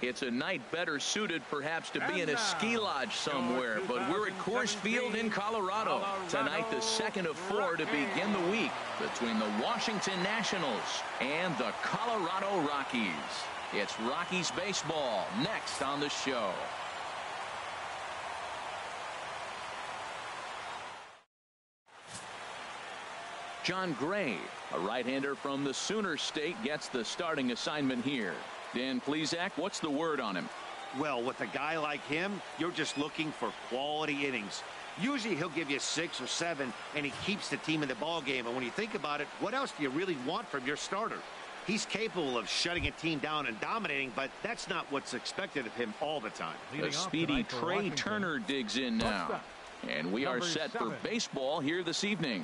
It's a night better suited perhaps to be in a ski lodge somewhere, but we're at Coors Field in Colorado. Tonight, the second of 4 to begin the week between the Washington Nationals and the Colorado Rockies. It's Rockies baseball next on the show. John Gray, a right-hander from the Sooner State, gets the starting assignment here. Dan Plesac, what's the word on him? Well, with a guy like him, you're just looking for quality innings. Usually he'll give you 6 or 7, and he keeps the team in the ball game. And when you think about it, what else do you really want from your starter? He's capable of shutting a team down and dominating, but that's not what's expected of him all the time. The speedy Trey Turner digs in now. And we are set for baseball here this evening.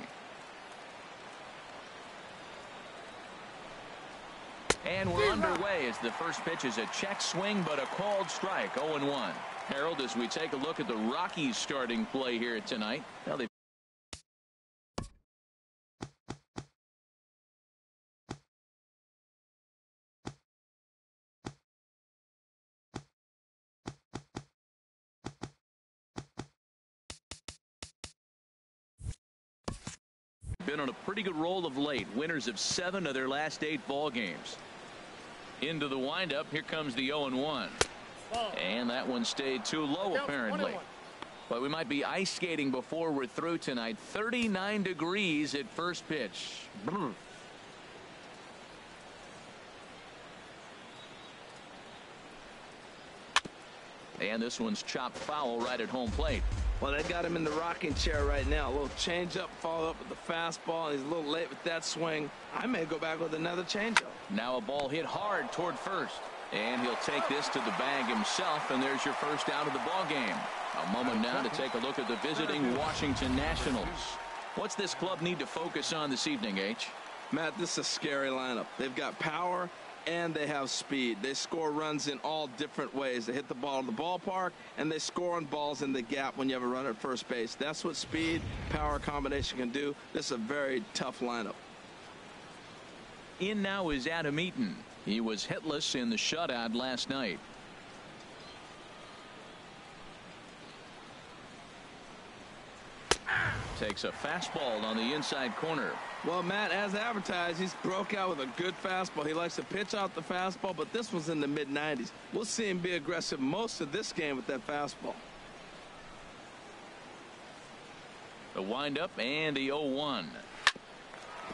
And we're underway as the first pitch is a check swing, but a called strike, 0-1. Harold, as we take a look at the Rockies starting play here tonight. Well, they've been on a pretty good roll of late. Winners of 7 of their last 8 ball games. Into the windup. Here comes the 0-1. And that one stayed too low, apparently. But we might be ice skating before we're through tonight. 39 degrees at first pitch. And this one's chopped foul right at home plate. Well, they got him in the rocking chair right now. A little changeup, follow up with the fastball. He's a little late with that swing. I may go back with another changeup. Now a ball hit hard toward first. And he'll take this to the bag himself, and there's your first out of the ball game. A moment now to take a look at the visiting Washington Nationals. What's this club need to focus on this evening, H? Matt, this is a scary lineup. They've got power and they have speed. They score runs in all different ways. They hit the ball in the ballpark, and they score on balls in the gap when you have a runner at first base. That's what speed, power combination can do. This is a very tough lineup. In now is Adam Eaton. He was hitless in the shutout last night. Takes a fastball on the inside corner. Well, Matt, as advertised, he's broke out with a good fastball. He likes to pitch out the fastball, but this was in the mid-90s. We'll see him be aggressive most of this game with that fastball. The windup and the 0-1.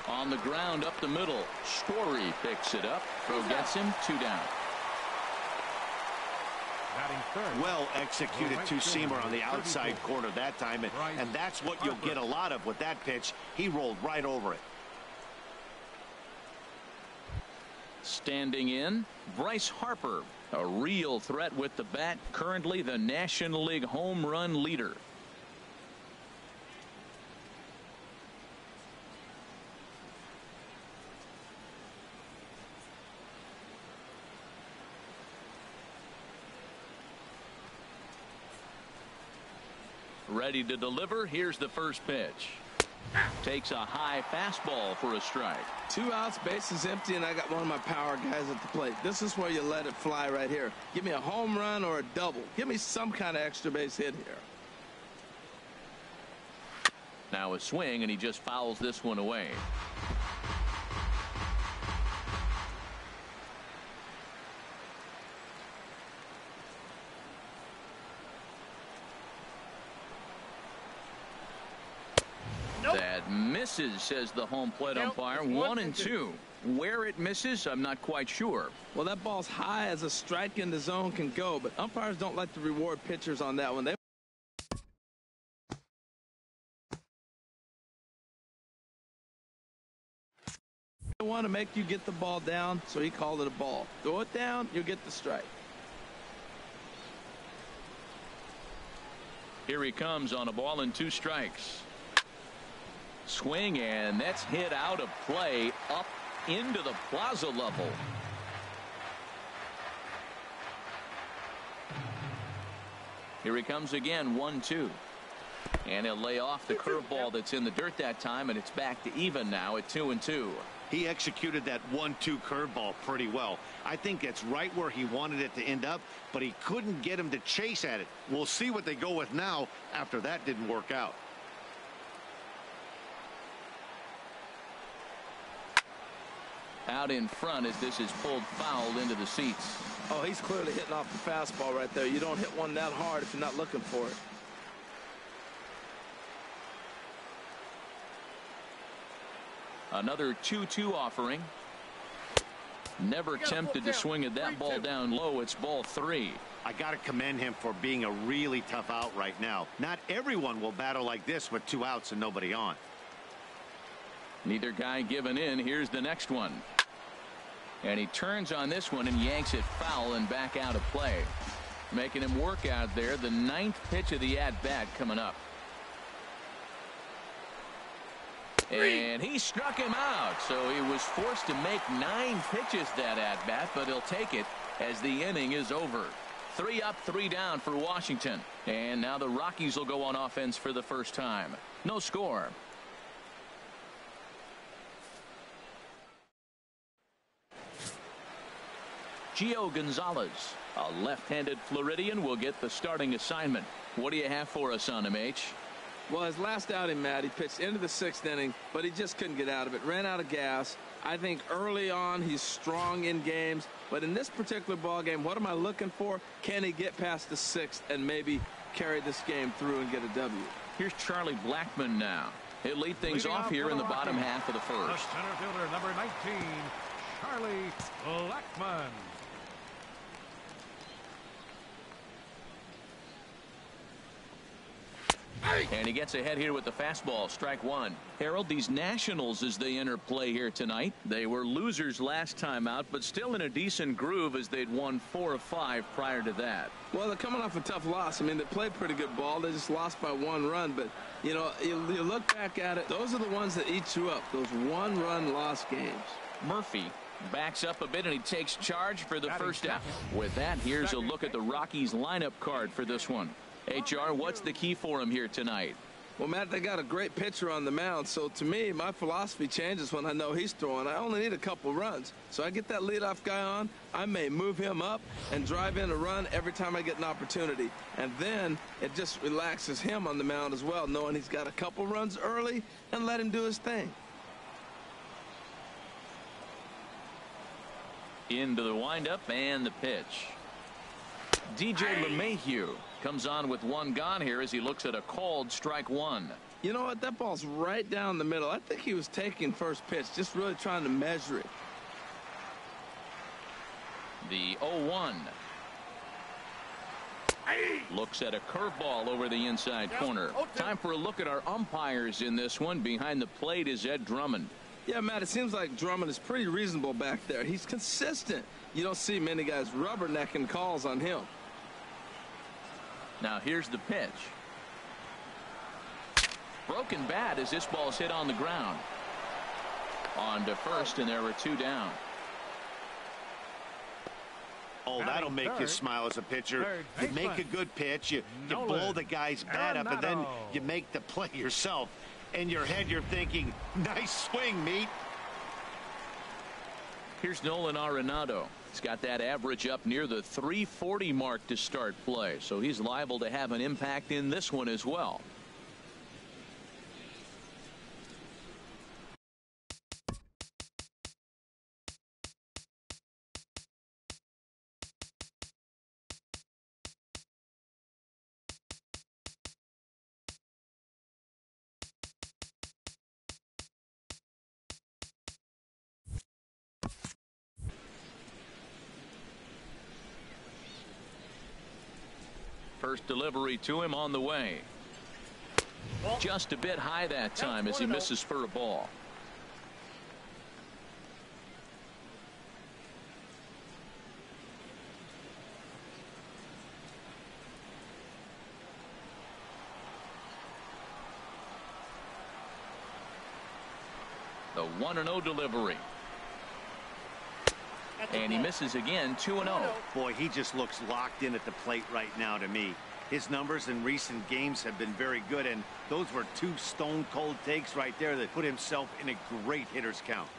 On the ground up the middle. Story picks it up. Throw gets him. 2 down. Well executed two-seamer on the outside corner that time, and that's what you'll get a lot of with that pitch. He rolled right over it. Standing in, Bryce Harper, a real threat with the bat, currently the National League home run leader. Ready to deliver. Here's the first pitch. Takes a high fastball for a strike. 2 outs, bases empty, and I got one of my power guys at the plate. This is where you let it fly right here. Give me a home run or a double. Give me some kind of extra base hit here. Now a swing, and he just fouls this one away. That misses, says the home plate umpire. 1-2. Where it misses, I'm not quite sure. Well, that ball's high as a strike in the zone can go, but umpires don't like to reward pitchers on that one. They want to make you get the ball down, so he called it a ball. Throw it down, you'll get the strike. Here he comes on a ball and 2 strikes. Swing, and that's hit out of play up into the plaza level. Here he comes again, 1-2. And he'll lay off the curveball that's in the dirt that time, and it's back to even now at 2-2. He executed that 1-2 curveball pretty well. I think it's right where he wanted it to end up, but he couldn't get him to chase at it. We'll see what they go with now after that didn't work out. Out in front as this is pulled foul into the seats. Oh, he's clearly hitting off the fastball right there. You don't hit one that hard if you're not looking for it. Another 2-2 offering. Never tempted to swing at that ball down low. It's ball 3. I got to commend him for being a really tough out right now. Not everyone will battle like this with 2 outs and nobody on. Neither guy giving in. Here's the next one. And he turns on this one and yanks it foul and back out of play. Making him work out there. The 9th pitch of the at-bat coming up. And he struck him out, so he was forced to make 9 pitches that at-bat, but he'll take it as the inning is over. 3 up, 3 down for Washington. And now the Rockies will go on offense for the first time. No score. Gio Gonzalez, a left-handed Floridian, will get the starting assignment. What do you have for us on him, H? Well, his last outing, Matt, he pitched into the 6th inning, but he just couldn't get out of it. Ran out of gas. I think early on he's strong in games, but in this particular ball game, what am I looking for? Can he get past the 6th and maybe carry this game through and get a W? Here's Charlie Blackmon now. He'll lead things off here in the bottom half of the first. The center fielder, number 19, Charlie Blackmon. And he gets ahead here with the fastball. Strike 1. Harold, these Nationals as they enter play here tonight. They were losers last time out, but still in a decent groove as they'd won 4 of 5 prior to that. Well, they're coming off a tough loss. I mean, they played pretty good ball. They just lost by 1 run. But, you know, you look back at it, those are the ones that eat you up, those 1-run loss games. Murphy backs up a bit and he takes charge for the first out. With that, here's a look at the Rockies lineup card for this one. HR, what's the key for him here tonight? Well, Matt, they got a great pitcher on the mound, so to me, my philosophy changes when I know he's throwing. I only need a couple runs. So I get that leadoff guy on, I may move him up and drive in a run every time I get an opportunity. And then it just relaxes him on the mound as well, knowing he's got a couple runs early and let him do his thing. Into the windup and the pitch. DJ LeMahieu comes on with 1 gone here as he looks at a called strike 1. You know what? That ball's right down the middle. I think he was taking first pitch, just really trying to measure it. The 0-1. Looks at a curveball over the inside corner. Time for a look at our umpires in this one. Behind the plate is Ed Drummond. Yeah, Matt, it seems like Drummond is pretty reasonable back there. He's consistent. You don't see many guys rubbernecking calls on him. Now here's the pitch. Broken bat as this ball's hit on the ground. On to first, and there were 2 down. Oh, that'll make you smile as a pitcher. You make a good pitch, you blow the guy's bat up, and then you make the play yourself. In your head, you're thinking, nice swing, meat. Here's Nolan Arenado. He's got that average up near the 340 mark to start play, so he's liable to have an impact in this one as well. First delivery to him on the way. Just a bit high that time as he misses for a ball. The 1-0 delivery. And he misses again, 2-0. Boy, he just looks locked in at the plate right now to me. His numbers in recent games have been very good, and those were 2 stone-cold takes right there that put himself in a great hitter's count.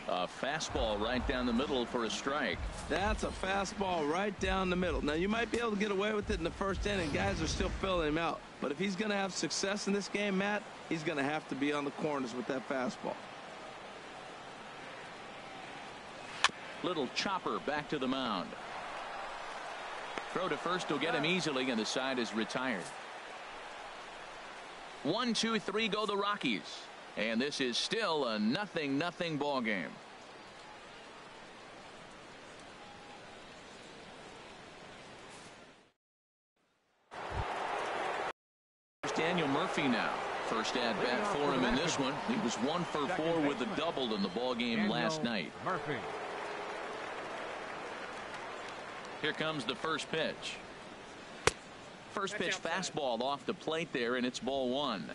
A fastball right down the middle for a strike. That's a fastball right down the middle. Now, you might be able to get away with it in the first inning. Guys are still filling him out. But if he's going to have success in this game, Matt, he's going to have to be on the corners with that fastball. Little chopper back to the mound. Throw to first will get him easily, and the side is retired. 1, 2, 3 go the Rockies. And this is still a 0-0 ball game. Daniel Murphy now. First at bat for him in this one. He was 1 for 4 with a double in the ball game last night. Murphy. Here comes the first pitch. First pitch fastball off the plate there, and it's ball 1.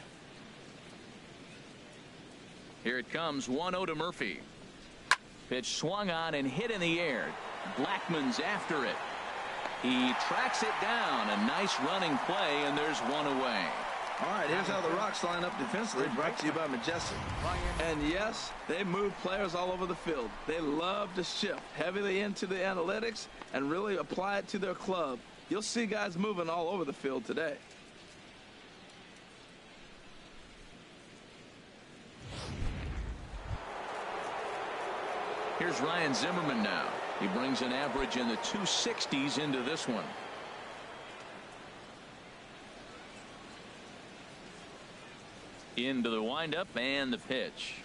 Here it comes, 1-0 to Murphy. Pitch swung on and hit in the air. Blackmon's after it. He tracks it down. A nice running play, and there's one away. All right, here's how the Rocks line up defensively, brought to you by Majestic. And yes, they move players all over the field. They love to shift heavily into the analytics and really apply it to their club. You'll see guys moving all over the field today. Here's Ryan Zimmerman now. He brings an average in the 260s into this one. Into the windup and the pitch.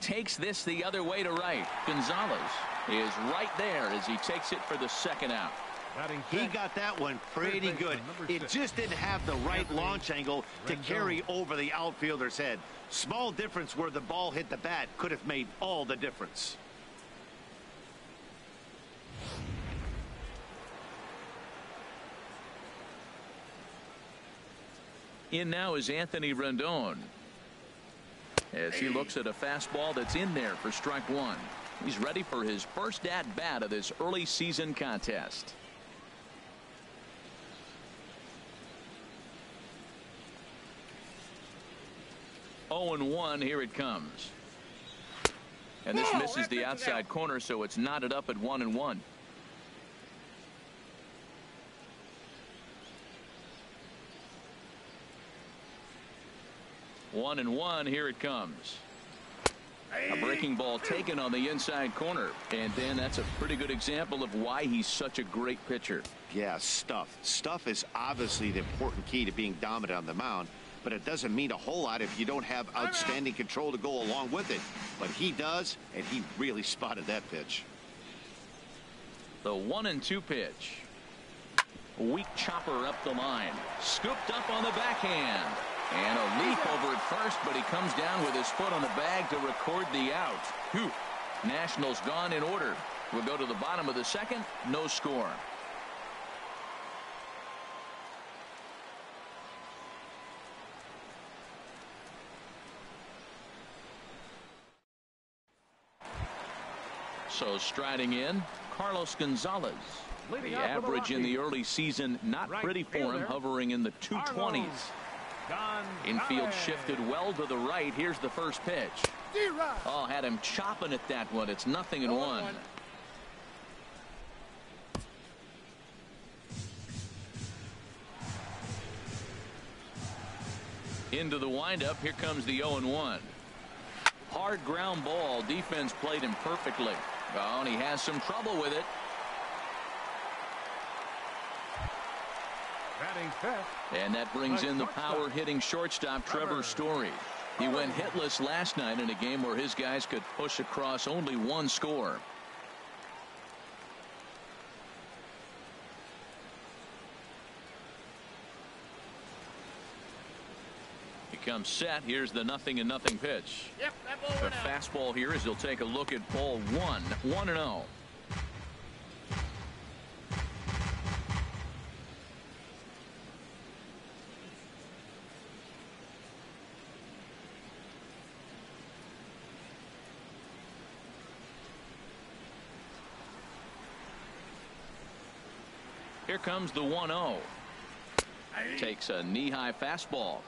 Takes this the other way to right. Gonzalez is right there as he takes it for the second out. He got that one pretty good. It just didn't have the right launch angle to carry over the outfielder's head. Small difference where the ball hit the bat could have made all the difference. In now is Anthony Rendon as he looks at a fastball that's in there for strike 1. He's ready for his first at bat of this early season contest. Oh and 1. Here it comes, and this misses the outside corner, so it's knotted up at 1-1. One and 1. Here it comes. A breaking ball taken on the inside corner, and then that's a pretty good example of why he's such a great pitcher. Yeah, stuff is obviously the important key to being dominant on the mound, but it doesn't mean a whole lot if you don't have outstanding control to go along with it. But he does, and he really spotted that pitch. The 1-2 pitch. Weak chopper up the line, scooped up on the backhand. And a leap over at first, but he comes down with his foot on the bag to record the out. Whew. Nationals gone in order. We'll go to the bottom of the second. No score. So striding in, Carlos Gonzalez. The average in the early season not pretty for him, hovering in the 220s. Infield shifted well to the right. Here's the first pitch. Oh, had him chopping at that one. It's 0-1. Into the windup. Here comes the 0-1. Hard ground ball. Defense played him perfectly. Oh, and he has some trouble with it. And that brings in the power hitting shortstop Trevor Story. He went hitless last night in a game where his guys could push across only one score. He comes set. Here's the 0-0 pitch. The fastball here as he'll take a look at ball 1. 1-0. Here comes the 1-0. Takes a knee-high fastball.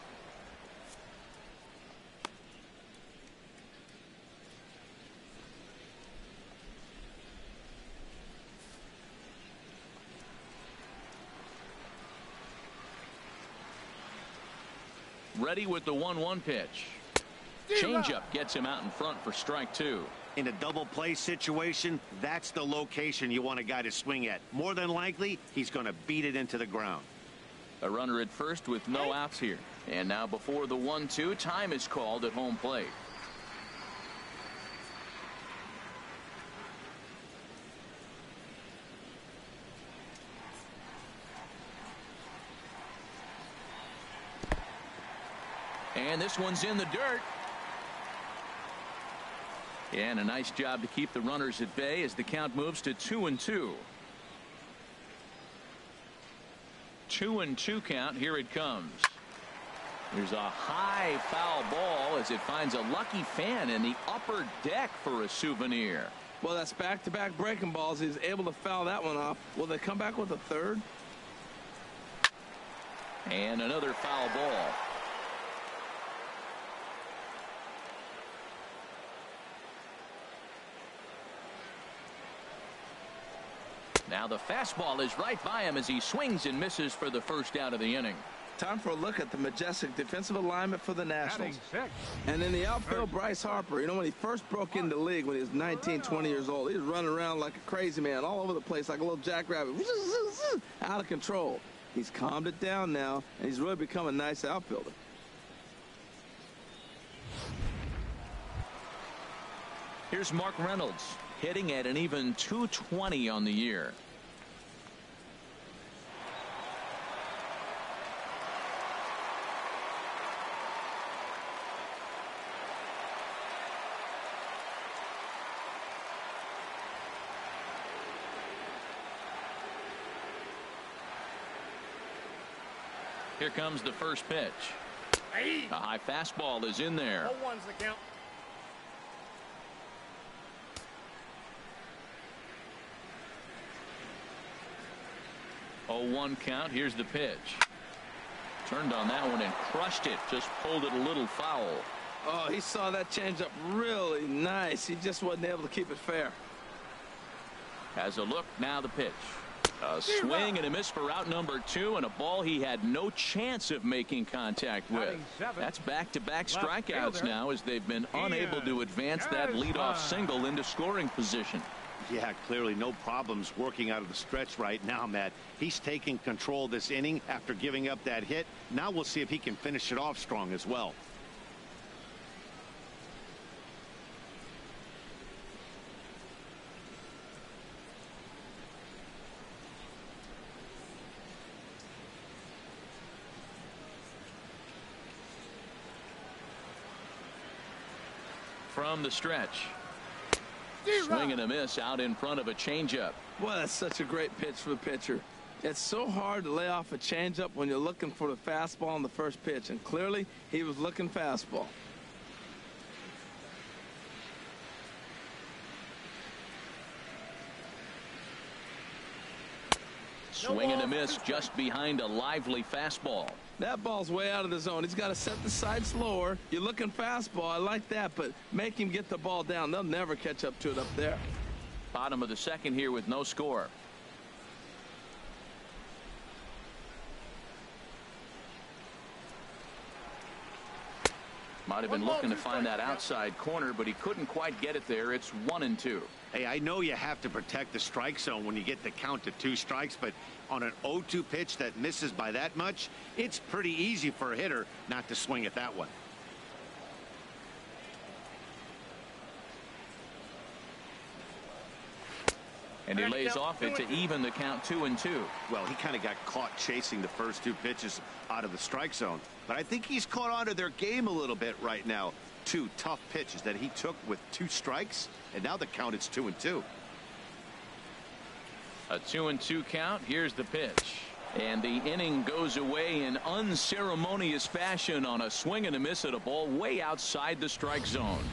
ready with the 1-1 pitch. Changeup gets him out in front for strike 2. In a double play situation, that's the location you want a guy to swing at. More than likely, he's going to beat it into the ground. A runner at first with no outs here. And now before the 1-2, time is called at home plate. And this one's in the dirt. And a nice job to keep the runners at bay as the count moves to 2-2. 2-2 count. Here it comes. There's a high foul ball as it finds a lucky fan in the upper deck for a souvenir. Well, that's back-to-back breaking balls. He's able to foul that one off. Will they come back with a third? And another foul ball. Now the fastball is right by him as he swings and misses for the first out of the inning. Time for a look at the majestic defensive alignment for the Nationals. And in the outfield, Bryce Harper. You know, when he first broke into the league when he was 19, 20 years old, he was running around like a crazy man all over the place like a little jackrabbit. Out of control. He's calmed it down now, and he's really become a nice outfielder. Here's Mark Reynolds, hitting at an even .220 on the year. Here comes the first pitch. A high fastball is in there. 0-1's the count. One count. Here's the pitch. Turned on that one and crushed it. Just pulled it a little foul. Oh, he saw that changeup really nice. He just wasn't able to keep it fair. Has a look. Now the pitch. A swing and a miss for out number 2, and a ball he had no chance of making contact with. That's back-to-back strikeouts now as they've been unable to advance that leadoff single into scoring position. Yeah, clearly no problems working out of the stretch right now, Matt. He's taking control this inning after giving up that hit. Now we'll see if he can finish it off strong as well. From the stretch. Swing and a miss out in front of a changeup. Boy, that's such a great pitch for the pitcher. It's so hard to lay off a changeup when you're looking for the fastball on the first pitch, and clearly he was looking fastball. Swing and a miss just behind a lively fastball. That ball's way out of the zone. He's got to set the side slower. You're looking fastball. I like that, but make him get the ball down. They'll never catch up to it up there. Bottom of the second here with no score. Might have been looking to find that outside corner, but he couldn't quite get it there. It's 1-2. Hey, I know you have to protect the strike zone when you get the count to 2 strikes, but on an 0-2 pitch that misses by that much, it's pretty easy for a hitter not to swing at that one. And he lays off it to even the count 2-2. Well, he kind of got caught chasing the first 2 pitches out of the strike zone, but I think he's caught on to their game a little bit right now. 2 tough pitches that he took with 2 strikes, and now the count is 2-2. A 2-2 count. Here's the pitch. And the inning goes away in unceremonious fashion on a swing and a miss at a ball way outside the strike zone.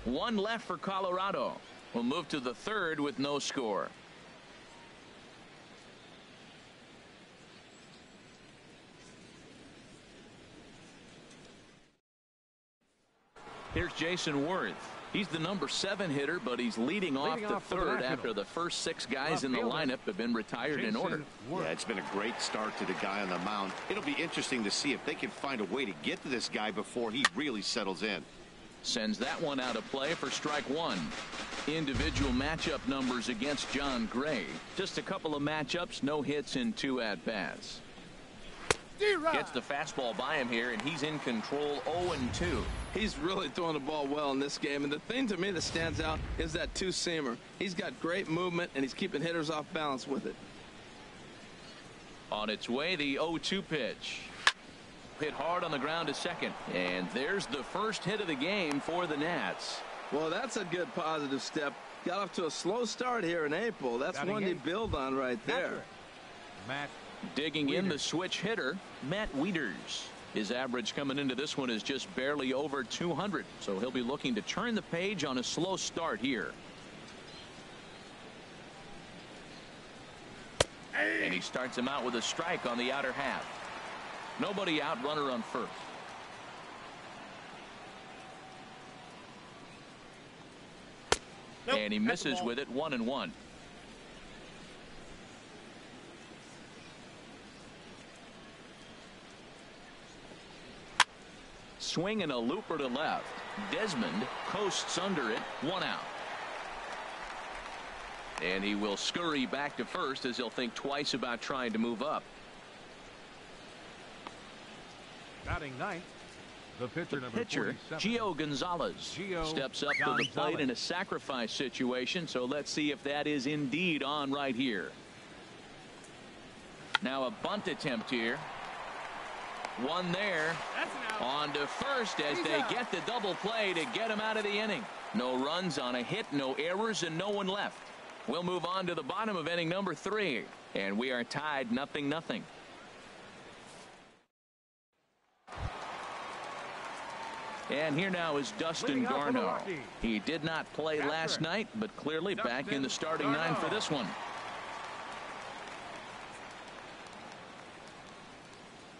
1 left for Colorado. We'll move to the 3rd with no score. Here's Jason Worth. He's the number 7 hitter, but he's leading off the third after the first 6 guys in the lineup have been retired in order. Yeah, it's been a great start to the guy on the mound. It'll be interesting to see if they can find a way to get to this guy before he really settles in. Sends that one out of play for strike 1. Individual matchup numbers against John Gray. Just a couple of matchups, no hits in 2 at-bats. Gets the fastball by him here, and he's in control 0-2. He's really throwing the ball well in this game, and the thing to me that stands out is that two-seamer. He's got great movement, and he's keeping hitters off balance with it. On its way, the 0-2 pitch. Hit hard on the ground to second, and there's the first hit of the game for the Nats. Well, that's a good positive step. Got off to a slow start here in April. That's one to build on right there. Matt Digging in the switch hitter, Matt Wieters. His average coming into this one is just barely over 200, so he'll be looking to turn the page on a slow start here. And he starts him out with a strike on the outer half. Nobody out, runner on first. And he misses with it, 1-1. Swing and a looper to left. Desmond coasts under it, 1 out. And he will scurry back to first as he'll think twice about trying to move up. batting ninth. The pitcher, number 47. Gio Gonzalez steps up to the plate in a sacrifice situation, so let's see if that is indeed on right here. Now a bunt attempt here. One there. On to first as they get the double play to get him out of the inning. No runs on a hit, no errors, and no one left. We'll move on to the bottom of inning number 3, and we are tied 0-0. And here now is Dustin Garneau. He did not play last night, but clearly back in the starting 9 for this one.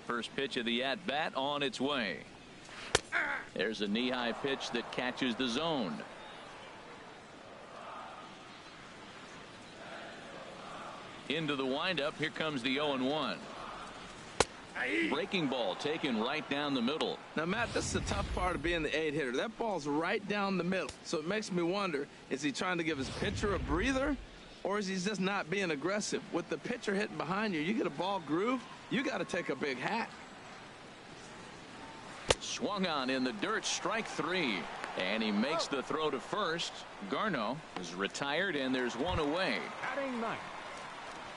First pitch of the at-bat on its way. There's a knee-high pitch that catches the zone. Into the windup. Here comes the 0-1. Breaking ball taken right down the middle. Now, Matt, this is the tough part of being the 8 hitter. That ball's right down the middle. So it makes me wonder, is he trying to give his pitcher a breather, or is he just not being aggressive? With the pitcher hitting behind you, you get a ball groove, you got to take a big hack. Swung on in the dirt, strike 3. And he makes the throw to first. Garneau is retired, and there's one away. Batting ninth.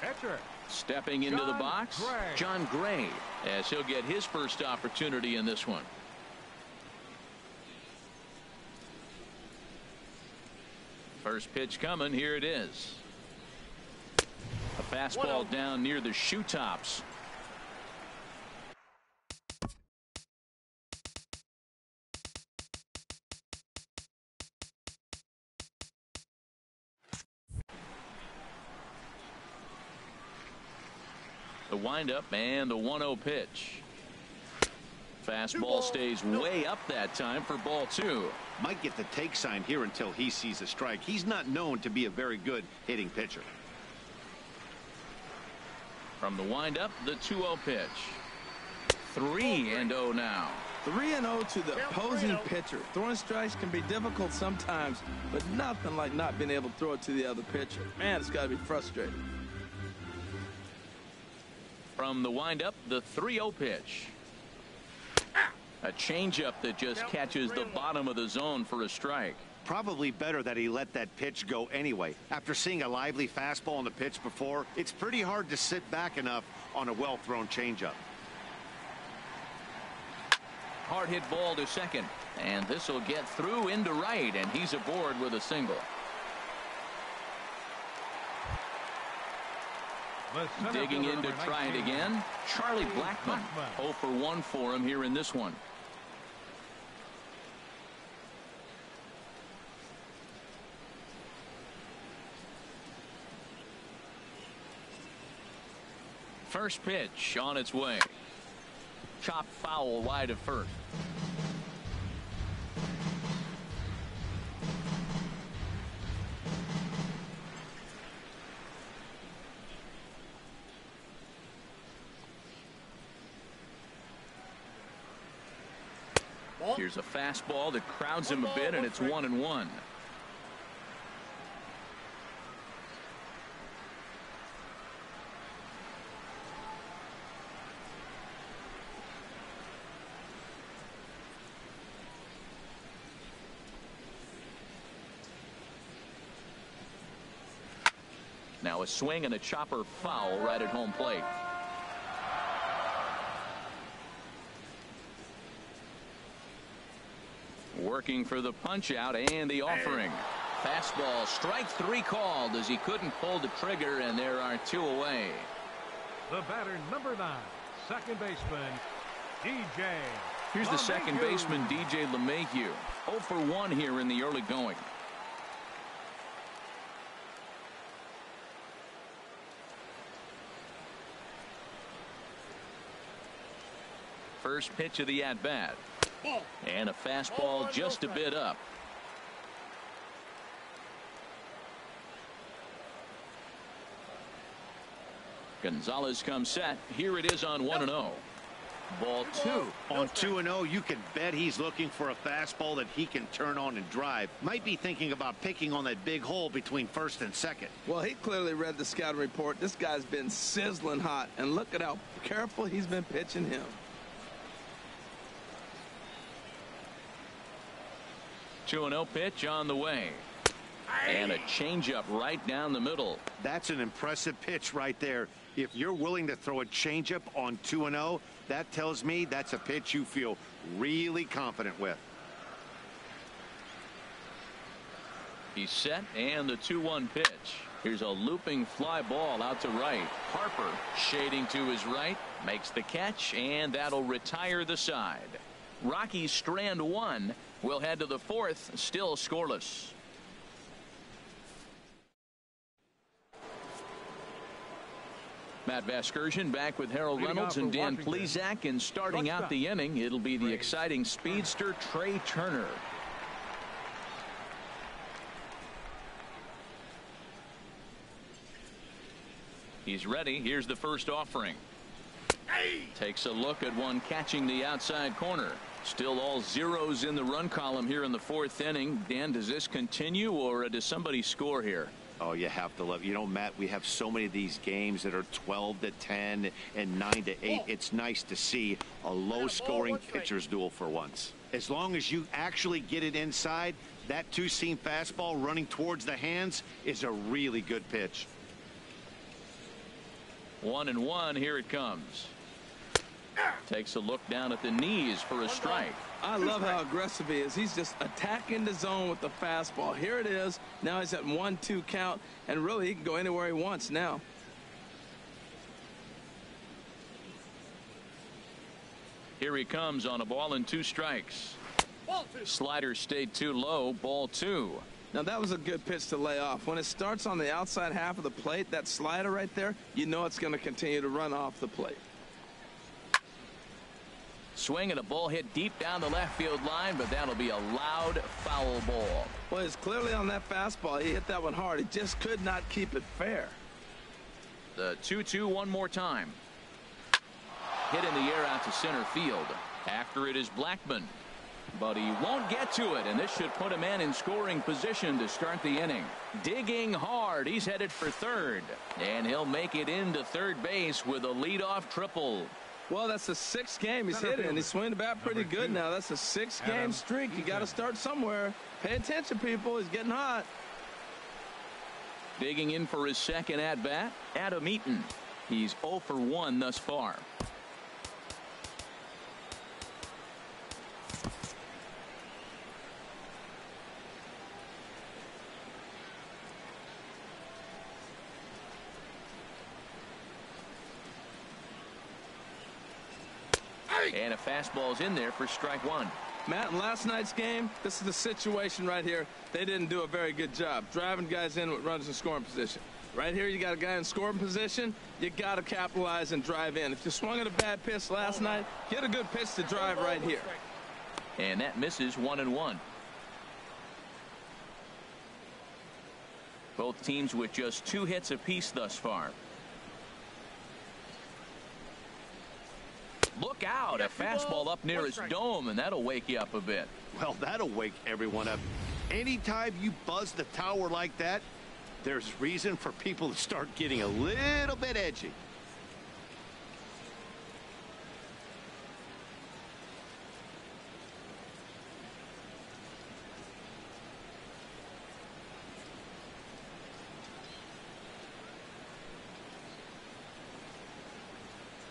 Pitcher. Stepping into the box, John Gray, as he'll get his first opportunity in this one. First pitch coming. Here it is. A fastball down near the shoe tops. The windup and the 1-0 pitch. Fastball stays way up that time for ball 2. Might get the take sign here until he sees a strike. He's not known to be a very good hitting pitcher. From the windup, the 2-0 pitch. 3-0 now. 3-0 to the opposing pitcher. Throwing strikes can be difficult sometimes, but nothing like not being able to throw it to the other pitcher. Man, it's got to be frustrating. From the windup, the 3-0 pitch. A changeup that just catches the bottom of the zone for a strike. Probably better that he let that pitch go anyway. After seeing a lively fastball on the pitch before, it's pretty hard to sit back enough on a well-thrown changeup. Hard hit ball to second, and this will get through into right, and he's aboard with a single. Digging in to try it again, Charlie Blackmon. 0 for 1 for him here in this one. First pitch on its way. Chop foul wide of first. Here's a fastball that crowds him a bit, and it's 1-1. Now a swing and a chopper foul right at home plate. Working for the punch out and the offering. Fastball, strike 3 called as he couldn't pull the trigger, and there are 2 away. The batter, number 9, second baseman, E-J. Here's the second baseman, E-J LeMahieu. 0 for 1 here in the early going. First pitch of the at-bat. And a fastball just a bit up. Gonzalez comes set. Here it is on 1-0. Ball 2. On 2-0, you can bet he's looking for a fastball that he can turn on and drive. Might be thinking about picking on that big hole between first and second. Well, he clearly read the scouting report. This guy's been sizzling hot, and look at how careful he's been pitching him. 2-0 pitch on the way. And a changeup right down the middle. That's an impressive pitch right there. If you're willing to throw a changeup on 2-0, that tells me that's a pitch you feel really confident with. He's set, and the 2-1 pitch. Here's a looping fly ball out to right. Harper shading to his right, makes the catch, and that'll retire the side. Rockies strand 1. We'll head to the 4th, still scoreless. Matt Vasgersian back with Harold Reynolds and Dan Plesac, and starting out the inning, it'll be the exciting speedster Trey Turner. He's ready. Here's the first offering. Takes a look at one catching the outside corner. Still all zeros in the run column here in the 4th inning. Dan, does this continue, or does somebody score here? Oh, you have to love. You know, Matt, we have so many of these games that are 12-10 and 9-8. It's nice to see a low-scoring pitcher's duel for once. As long as you actually get it inside, that 2-seam fastball running towards the hands is a really good pitch. 1-1. Here it comes. Takes a look down at the knees for a strike. I love how aggressive he is. He's just attacking the zone with the fastball. Here it is. Now he's at 1-2 count, and really he can go anywhere he wants now. Here he comes on a ball and 2 strikes. Slider stayed too low. Ball 2. Now that was a good pitch to lay off. When it starts on the outside half of the plate, that slider right there, you know it's going to continue to run off the plate. Swing and a ball hit deep down the left field line, but that'll be a loud foul ball. Well, it's clearly on that fastball. He hit that one hard. He just could not keep it fair. The 2-2 one more time. Hit in the air out to center field. After it is Blackman, but he won't get to it, and this should put a man in scoring position to start the inning. Digging hard. He's headed for third, and he'll make it into third base with a leadoff triple. Well, that's the 6th game he's hit it, and he's swinging the bat pretty good now. That's a 6-game streak. You got to start somewhere. Pay attention, people. He's getting hot. Digging in for his second at-bat, Adam Eaton. He's 0 for 1 thus far. And a fastball's in there for strike 1. Matt, in last night's game, this is the situation right here. They didn't do a very good job driving guys in with runners in scoring position. Right here, you got a guy in scoring position. You got to capitalize and drive in. If you swung at a bad pitch last night, get a good pitch to drive right here. And that misses 1-1. Both teams with just 2 hits apiece thus far. Look out, a fastball up near his dome, and that'll wake you up a bit. Well, that'll wake everyone up. Anytime you buzz the tower like that, there's reason for people to start getting a little bit edgy.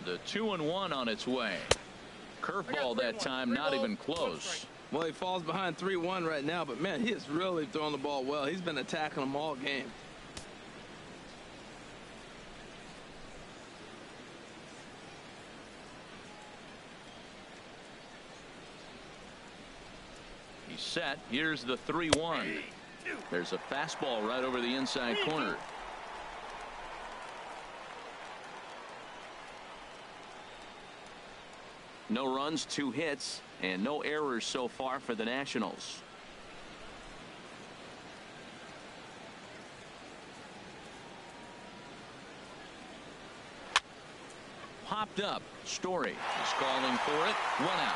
The 2-1 on its way. Curveball that time, not even close. Well, he falls behind 3-1 right now, but man, he is really throwing the ball well. He's been attacking them all game. He's set. Here's the 3-1. There's a fastball right over the inside corner. No runs, 2 hits, and no errors so far for the Nationals. Popped up. Story is calling for it. 1 out.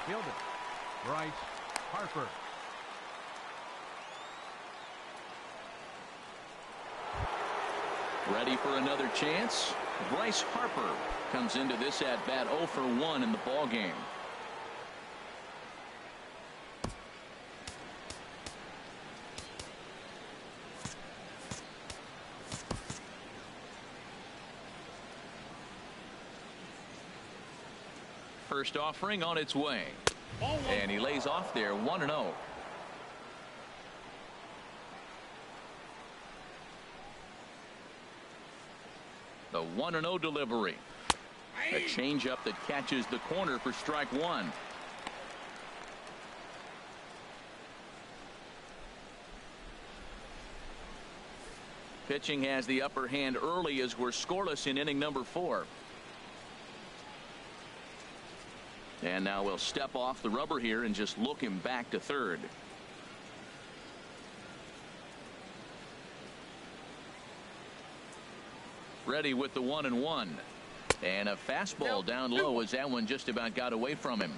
Fielder, Bryce Harper. Ready for another chance. Bryce Harper comes into this at bat 0 for 1 in the ball game. First offering on its way. And he lays off there 1-0. The 1-0 delivery. A changeup that catches the corner for strike one. Pitching has the upper hand early as we're scoreless in inning number 4. And now we'll step off the rubber here and just look him back to third. Ready with the 1-1. And a fastball down low as that one just about got away from him.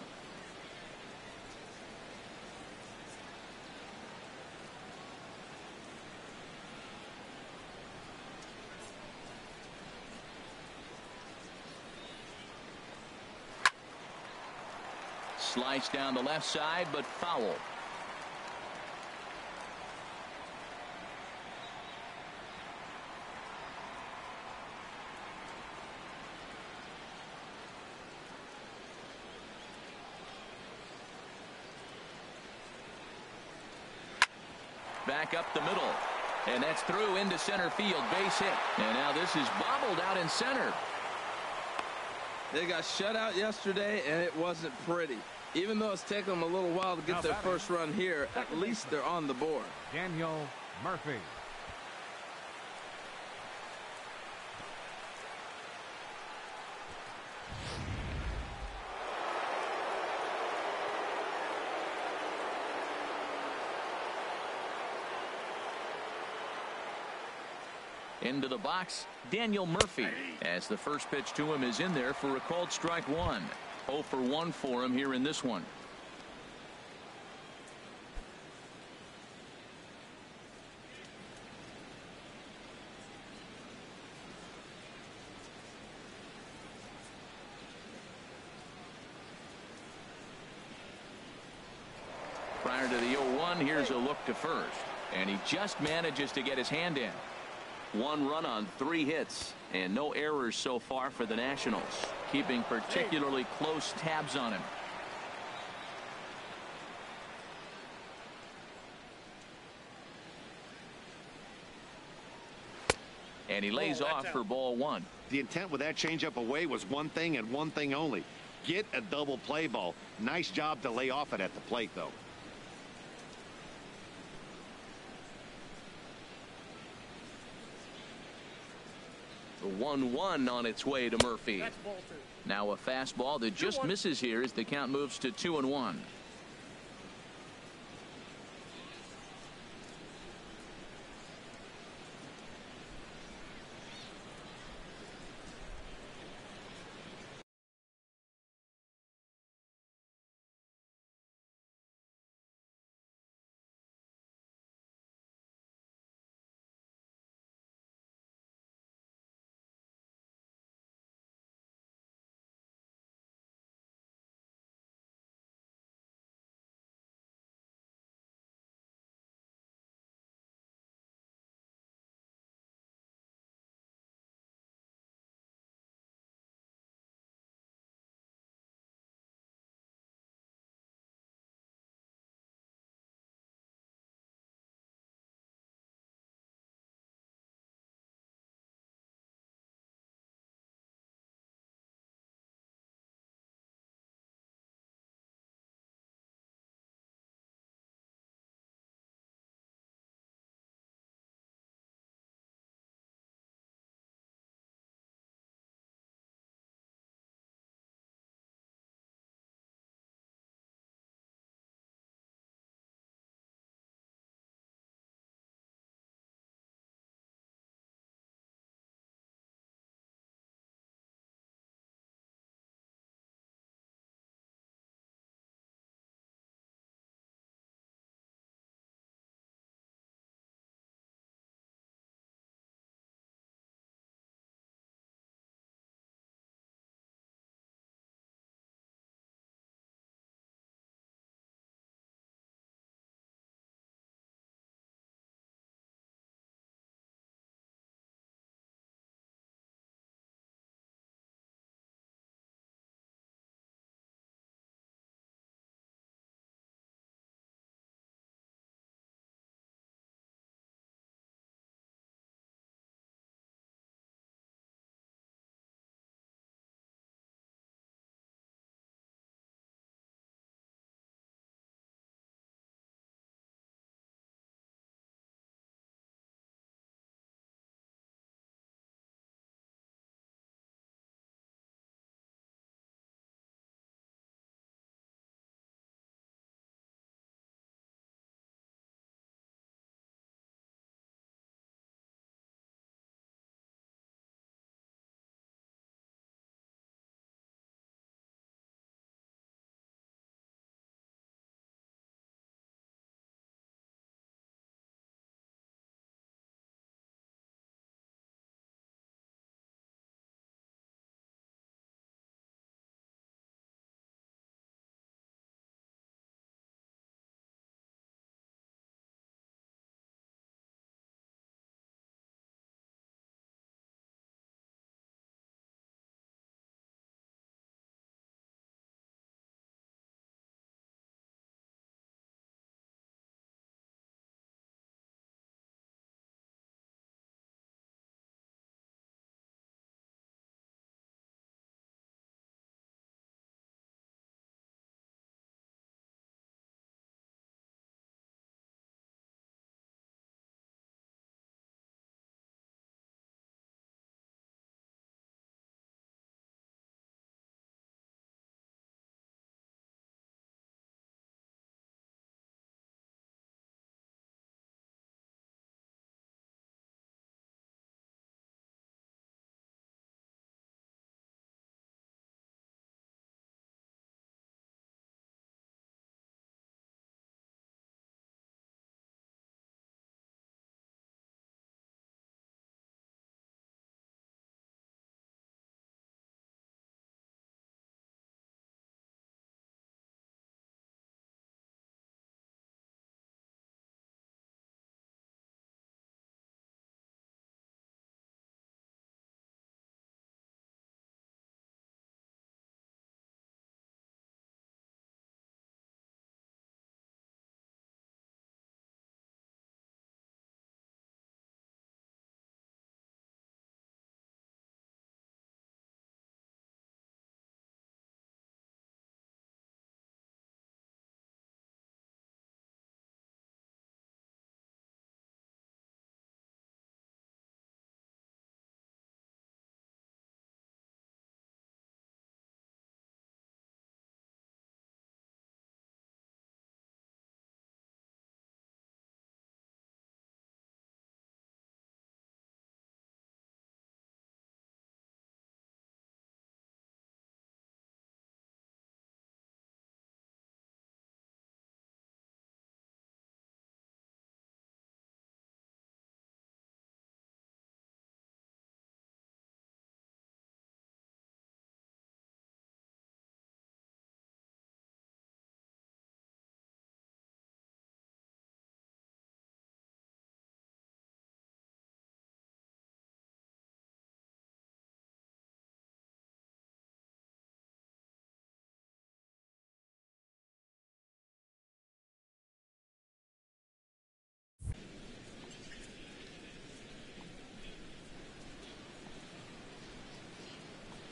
Slice down the left side, but foul. Back up the middle, and that's through into center field, base hit. And now this is bobbled out in center. They got shut out yesterday, and it wasn't pretty. Even though it's taken them a little while to get their first run here, at least they're on the board. Daniel Murphy. Into the box, Daniel Murphy, as the first pitch to him is in there for a called strike one. 0 for 1 for him here in this one. Prior to the 0-1, here's a look to first, and he just manages to get his hand in. 1 run on 3 hits and no errors so far for the Nationals, keeping particularly close tabs on him. And he lays off for ball 1. The intent with that changeup away was one thing and one thing only. Get a double play ball. Nice job to lay off it at the plate, though. The 1-1 on its way to Murphy. Now a fastball that just misses here as the count moves to 2-1.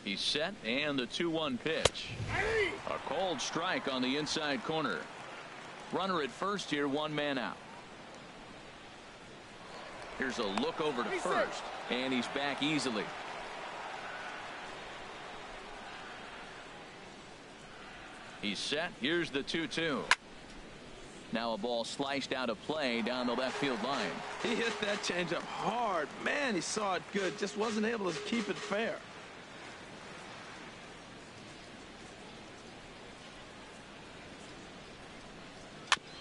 He's set, and the 2-1 pitch. A cold strike on the inside corner. Runner at first here, 1 man out. Here's a look over to first, and he's back easily. He's set. Here's the 2-2. Now a ball sliced out of play down the left field line. He hit that changeup hard. Man, he saw it good. Just wasn't able to keep it fair.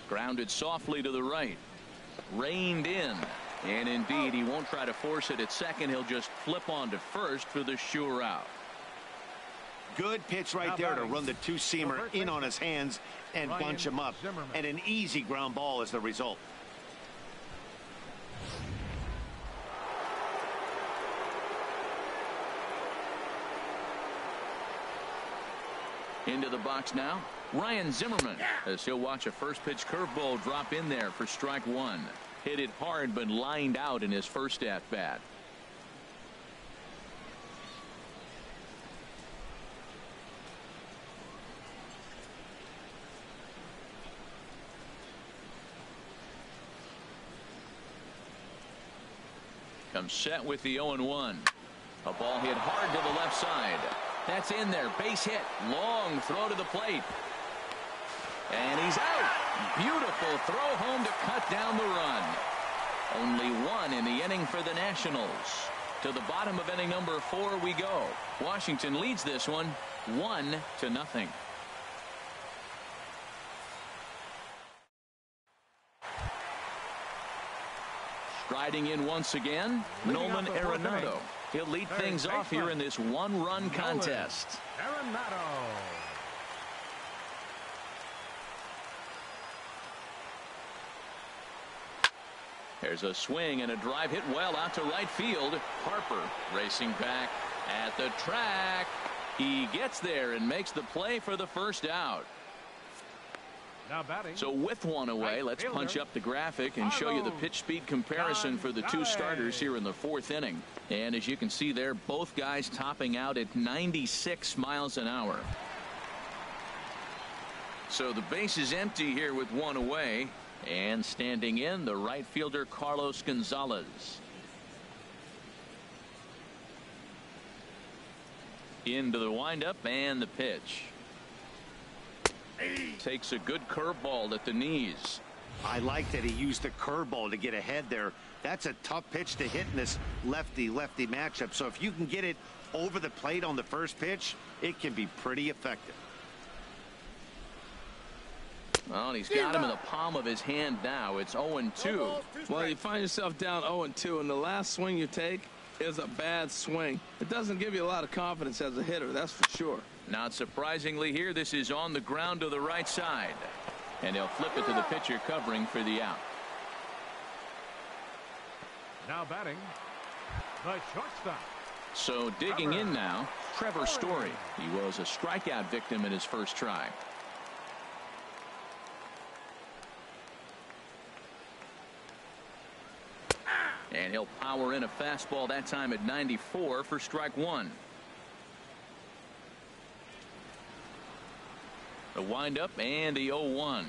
Grounded softly to the right. Reined in. And indeed, he won't try to force it at second. He'll just flip on to first for the sure out. Good pitch right there to run the two-seamer in on his hands and bunch him up. And an easy ground ball is the result. Into the box now, Ryan Zimmerman, as he'll watch a first pitch curveball drop in there for strike 1. Hit it hard, but lined out in his first at bat. Comes set with the 0-1. A ball hit hard to the left side. That's in there. Base hit. Long throw to the plate. And he's out. Beautiful throw home to cut down the run. Only 1 in the inning for the Nationals. To the bottom of inning number 4 we go. Washington leads this one 1-0. Striding in once again, Nolan Arenado. He'll lead things off here in this 1-run contest. Arenado. There's a swing and a drive hit well out to right field. Harper racing back at the track. He gets there and makes the play for the first out. Now batting. So with 1 away, let's punch up the graphic and show you the pitch speed comparison for the 2 starters here in the 4th inning. And as you can see there, both guys topping out at 96 miles an hour. So the base is empty here with 1 away. And standing in, the right fielder Carlos Gonzalez. Into the windup and the pitch. Takes a good curveball at the knees. I like that he used the curveball to get ahead there. That's a tough pitch to hit in this lefty-lefty matchup. So if you can get it over the plate on the first pitch, it can be pretty effective. Well, he's got him in the palm of his hand now. It's 0-2. Well, you find yourself down 0-2, and the last swing you take is a bad swing. It doesn't give you a lot of confidence as a hitter, that's for sure. Not surprisingly here, this is on the ground to the right side. And he'll flip it to the pitcher covering for the out. Now batting, the shortstop. So digging in now, Trevor Story. He was a strikeout victim in his first try. And he'll power in a fastball that time at 94 for strike 1. The windup and the 0-1.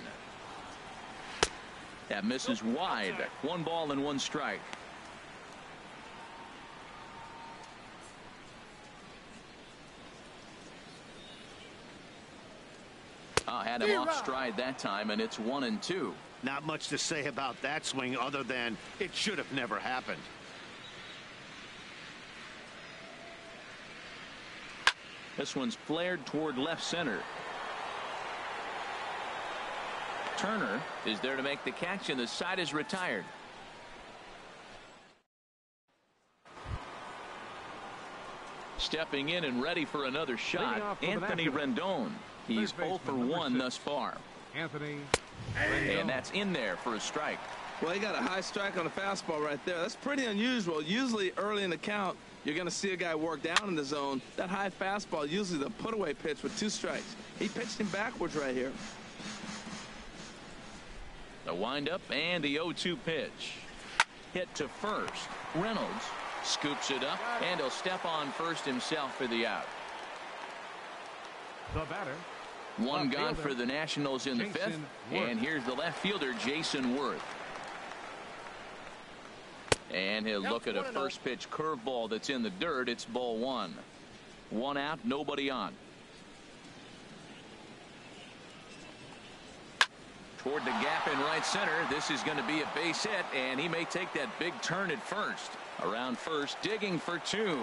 That misses wide. 1 ball and 1 strike. Had him off stride that time, and it's 1-2. Not much to say about that swing other than it should have never happened. This one's flared toward left center. Turner is there to make the catch, and the side is retired. Stepping in and ready for another shot, Anthony Rendon. He's 0 for 1 thus far. Anthony Rendon. And that's in there for a strike. Well, he got a high strike on the fastball right there. That's pretty unusual. Usually early in the count, you're going to see a guy work down in the zone. That high fastball, usually the put-away pitch with 2 strikes. He pitched him backwards right here. The windup and the 0-2 pitch. Hit to first. Reynolds Scoops it up, and he'll step on first himself for the out. The batter. One gone for the Nationals in the fifth. And here's the left fielder, Jason Worth. And he'll look at a first pitch curveball that's in the dirt. It's ball one. One out, nobody on. Toward the gap in right center. This is going to be a base hit, and he may take that big turn at first. Around first, digging for two.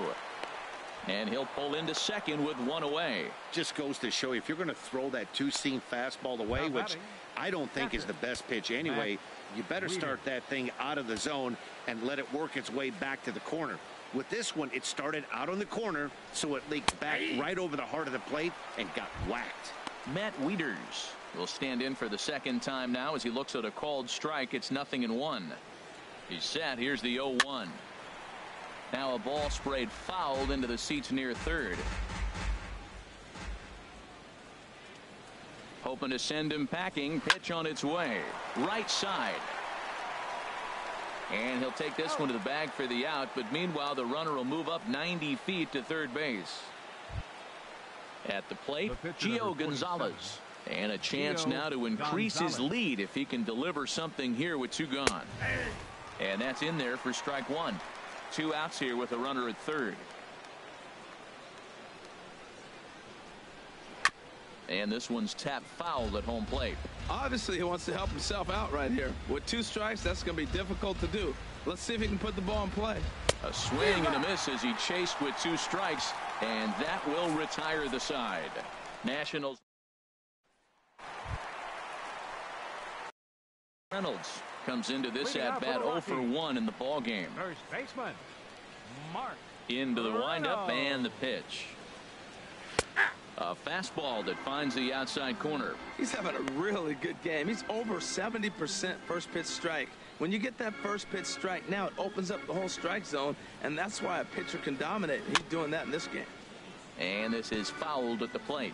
And he'll pull into second with one away. Just goes to show you, if you're going to throw that two-seam fastball away, which I don't think is the best pitch anyway, you better start that thing out of the zone and let it work its way back to the corner. With this one, it started out on the corner, so it leaked back right over the heart of the plate and got whacked. Matt Wieters will stand in for the second time now as he looks at a called strike. It's 0-1. He's set. Here's the 0-1. Now a ball sprayed foul into the seats near third. Hoping to send him packing. Pitch on its way. Right side. And he'll take this one to the bag for the out. But meanwhile, the runner will move up 90 feet to third base. At the plate, Gio Gonzalez. And a chance now to increase his lead if he can deliver something here with two gone. And that's in there for strike one. Two outs here with a runner at third. And this one's tapped foul at home plate. Obviously, he wants to help himself out right here. With two strikes, that's going to be difficult to do. Let's see if he can put the ball in play. A swing and a miss as he chased with two strikes, and that will retire the side. Nationals. Reynolds comes into this at bat 0 for 1 in the ball game. First baseman, Mark. Into the windup and the pitch. A fastball that finds the outside corner. He's having a really good game. He's over 70% first pitch strike. When you get that first pitch strike, now it opens up the whole strike zone, and that's why a pitcher can dominate. He's doing that in this game. And this is fouled at the plate.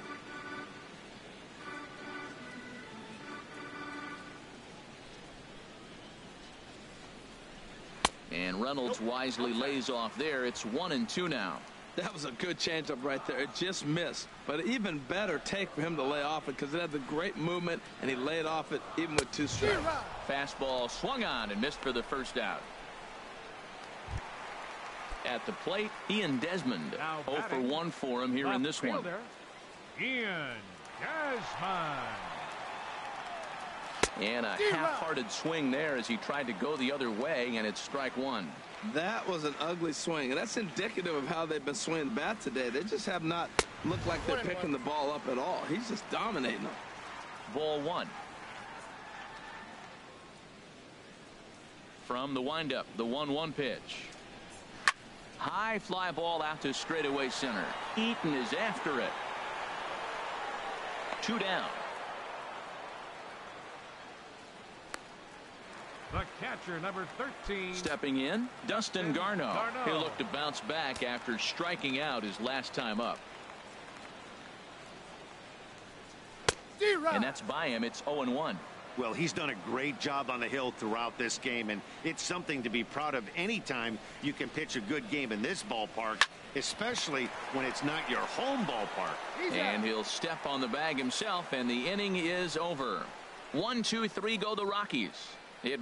And Reynolds wisely lays off there. It's 1-2 now. That was a good changeup right there. It just missed. But even better take for him to lay off it because it had the great movement, and he laid off it even with two strikes. Fastball swung on and missed for the first out. At the plate, Ian Desmond. 0 for 1 for him here in this one. Ian Desmond. And a half-hearted swing there as he tried to go the other way, and it's strike one. That was an ugly swing, and that's indicative of how they've been swinging the bat today. They just have not looked like they're picking the ball up at all. He's just dominating them. Ball one. From the windup, the 1-1 pitch. High fly ball out to straightaway center. Eaton is after it. Two down. The catcher, number 13. Stepping in, Dustin Garneau. He'll look to bounce back after striking out his last time up. And that's by him. It's 0-1. Well, he's done a great job on the hill throughout this game, and it's something to be proud of anytime you can pitch a good game in this ballpark, especially when it's not your home ballpark. And he'll step on the bag himself, and the inning is over. 1, 2, 3 go the Rockies. It